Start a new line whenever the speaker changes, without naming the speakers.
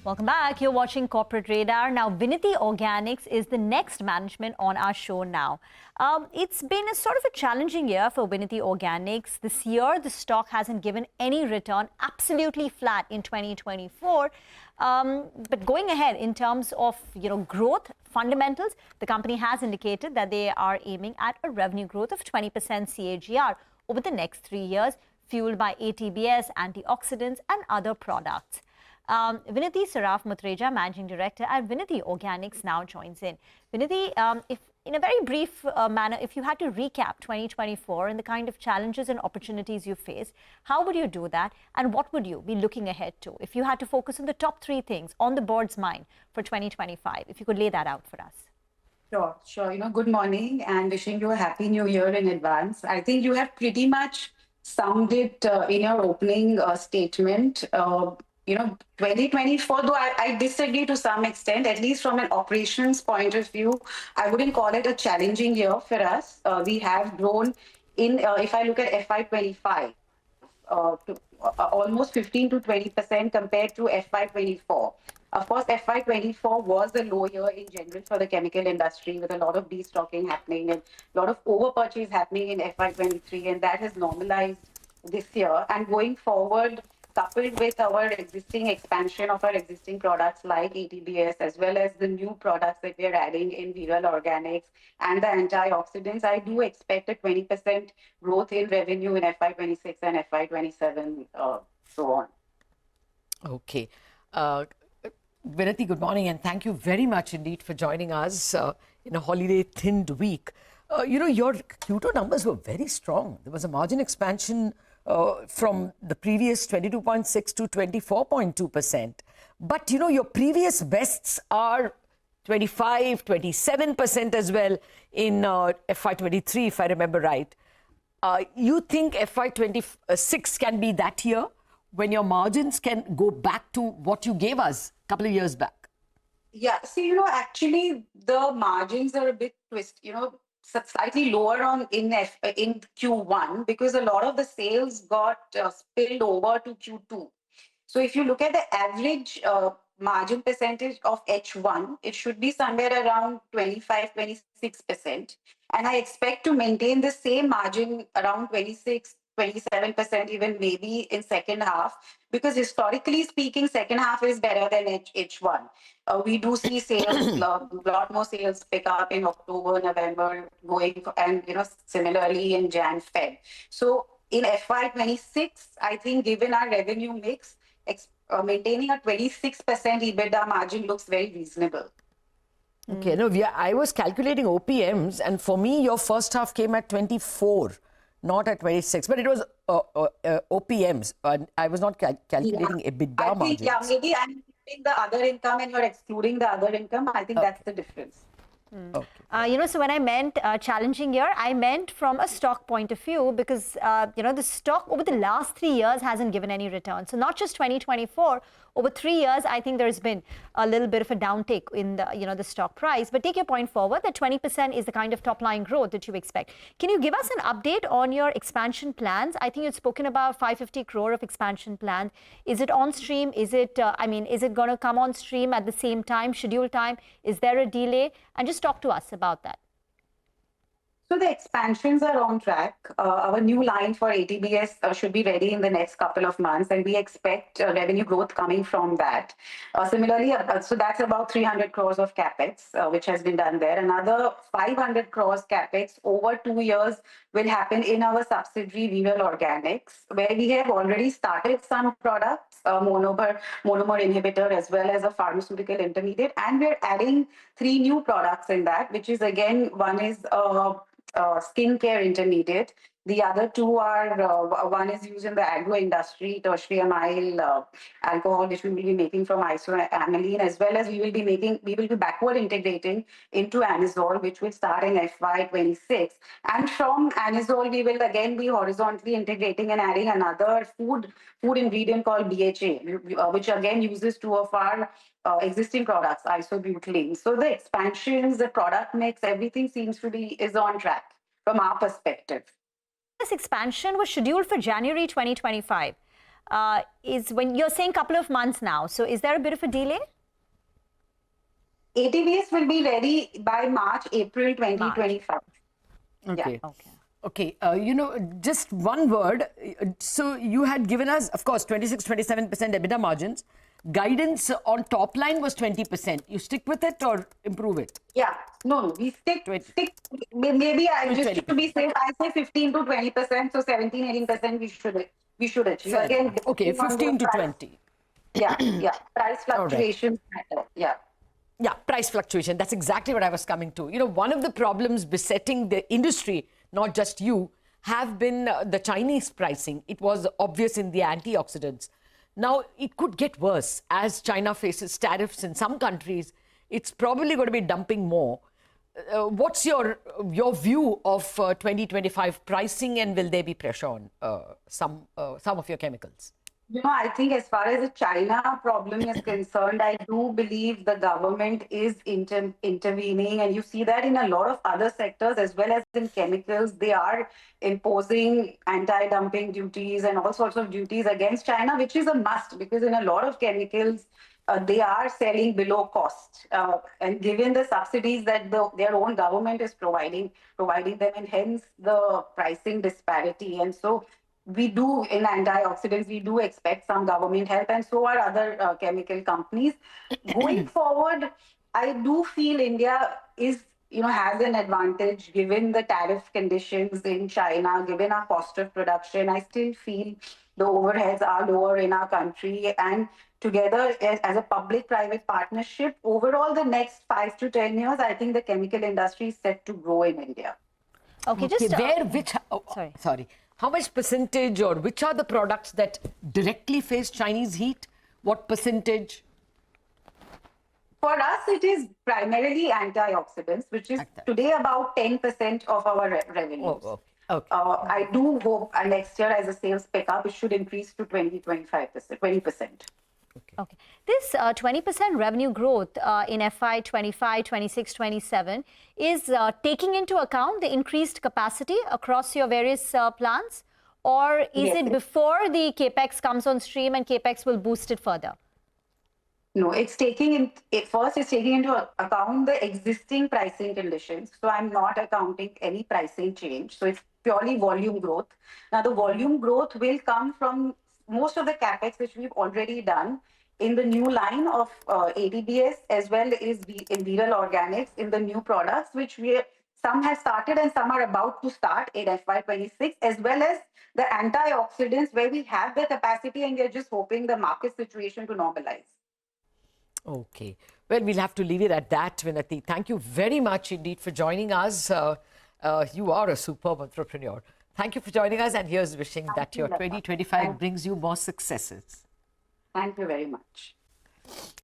Welcome back. You're watching Corporate Radar. Now, Vinati Organics is the next management on our show now. It's been a sort of a challenging year for Vinati Organics. This year, the stock hasn't given any return, absolutely flat in 2024. But going ahead in terms of growth fundamentals, the company has indicated that they are aiming at a revenue growth of 20% CAGR over the next 3 years, fueled by ATBS, antioxidants, and other products. Vinati Saraf Mutreja, Managing Director at Vinati Organics, now joins in. Vinati, if in a very brief manner, if you had to recap 2024 and the kind of challenges and opportunities you faced, how would you do that? And what would you be looking ahead to if you had to focus on the top 3 things on the board's mind for 2025? If you could lay that out for us.
Sure. Good morning and wishing you a happy new year in advance. I think you have pretty much summed it in your opening statement. 2024, though I disagree to some extent, at least from an operations point of view, I wouldn't call it a challenging year for us. We have grown in, if I look at FY25, to almost 15 to 20% compared to FY24. Of course, FY24 was a low year in general for the chemical industry with a lot of destocking happening and a lot of overpurchase happening in FY23, and that has normalized this year. And going forward, coupled with our existing expansion of our existing products like ATBS, as well as the new products that we are adding in Viral Organics and the antioxidants, I do expect a 20% growth in revenue in FY26 and FY27, so on.
Okay. Vinati, good morning, and thank you very much indeed for joining us in a holiday-thinned week. Your Q2 numbers were very strong. There was a margin expansion from the previous 22.6 to 24.2%. But, your previous bests are 25, 27% as well in FY23, if I remember right. You think FY26 can be that year when your margins can go back to what you gave us a couple of years back?
Yeah, see, actually the margins are a bit slightly lower in Q1 because a lot of the sales got spilled over to Q2. So if you look at the average margin percentage of H1, it should be somewhere around 25-26%. And I expect to maintain the same margin around 26-27%, even maybe in second half, because historically speaking, second half is better than H1. We do see sales, a lot more sales pick up in October, November, and similarly in Jan, Feb. So in FY26, I think given our revenue mix, maintaining a 26% EBITDA margin looks very reasonable.
Okay, no, I was calculating OPMs, and for me, your first half came at 24. Not at 26, but it was OPMs. I was not calculating EBITDA margins.
Yeah, maybe I'm including the other income and you're excluding the other income. I think that's the difference.
Okay.
So when I meant challenging year, I meant from a stock point of view because, the stock over the last 3 years hasn't given any return. So not just 2024, over 3 years, I think there's been a little bit of a downtick in the, the stock price. But take your point forward that 20% is the kind of top line growth that you expect. Can you give us an update on your expansion plans? I think you've spoken about 550 crore of expansion plan. Is it on stream? Is it, is it going to come on stream at the same time, scheduled time? Is there a delay? And just talk to us about that.
So the expansions are on track. Our new line for ATBS should be ready in the next couple of months, and we expect revenue growth coming from that. Similarly, so that's about 300 crores of capex, which has been done there. Another 500 crores capex over 2 years will happen in our subsidiary Viral Organics, where we have already started some products, monomer inhibitor as well as a pharmaceutical intermediate, and we're adding 3 new products in that, which is again, one is skincare intermediate. The other 2 are, one is used in the agro industry, tertiary amyl alcohol, which we will be making from isoamylene, as well as we will be backward integrating into anisole, which will start in FY26. And from anisole, we will again be horizontally integrating and adding another food ingredient called BHA, which again uses 2 of our existing products, isobutylene. So the expansions, the product mix, everything seems to is on track from our perspective.
This expansion was scheduled for January 2025. is when you're saying couple of months now. So is there a bit of a delay?
ATBS will be ready by March, April 2025.
Okay.
Yeah.
Okay.
Okay, just one word. So you had given us, of course, 26-27% EBITDA margins. Guidance on top line was 20%. You stick with it or improve it?
Yeah, no, we stick.
20.
Maybe I just
20%.
to be safe, I say 15 to 20%. So 17-18% we should achieve.
Fair
Again,
enough. Okay,
depending on the
15 to
price.
20.
Yeah. Price
All right.
fluctuations matter. Yeah.
Yeah, price fluctuation. That's exactly what I was coming to. One of the problems besetting the industry, not just you, have been the Chinese pricing. It was obvious in the antioxidants. Now, it could get worse as China faces tariffs in some countries. It's probably going to be dumping more. What's your view of 2025 pricing, and will there be pressure on some of your chemicals?
I think as far as the China problem is concerned, I do believe the government is intervening. And you see that in a lot of other sectors as well as in chemicals. They are imposing anti-dumping duties and all sorts of duties against China, which is a must because in a lot of chemicals, they are selling below cost. And given the subsidies that their own government is providing them, and hence the pricing disparity. And so we do in antioxidants, we do expect some government help, and so are other chemical companies. Going forward, I do feel India is, has an advantage given the tariff conditions in China, given our cost of production. I still feel the overheads are lower in our country, and together as a public-private partnership, overall the next 5 to 10 years, I think the chemical industry is set to grow in India.
Okay, just
sorry. How much percentage or which are the products that directly face Chinese heat? What percentage?
For us, it is primarily antioxidants, which is today about 10% of our revenues.
Okay.
I do hope next year as the sales pick up, it should increase to 20%.
Okay. This 20% revenue growth in FY25, 26, 27 is taking into account the increased capacity across your various plants, or is it before the capex comes on stream and capex will boost it further?
No, it's taking into account the existing pricing conditions. So I'm not accounting any pricing change. So it's purely volume growth. Now the volume growth will come from most of the capex which we've already done in the new line of ADBS as well as in Vinati Organics in the new products, which some have started and some are about to start in FY26, as well as the antioxidants where we have the capacity and we're just hoping the market situation to normalize.
Okay. Well, we'll have to leave it at that, Vinati. Thank you very much indeed for joining us. You are a superb entrepreneur. Thank you for joining us, and here's wishing that your 2025 brings you more successes.
Thank you very much.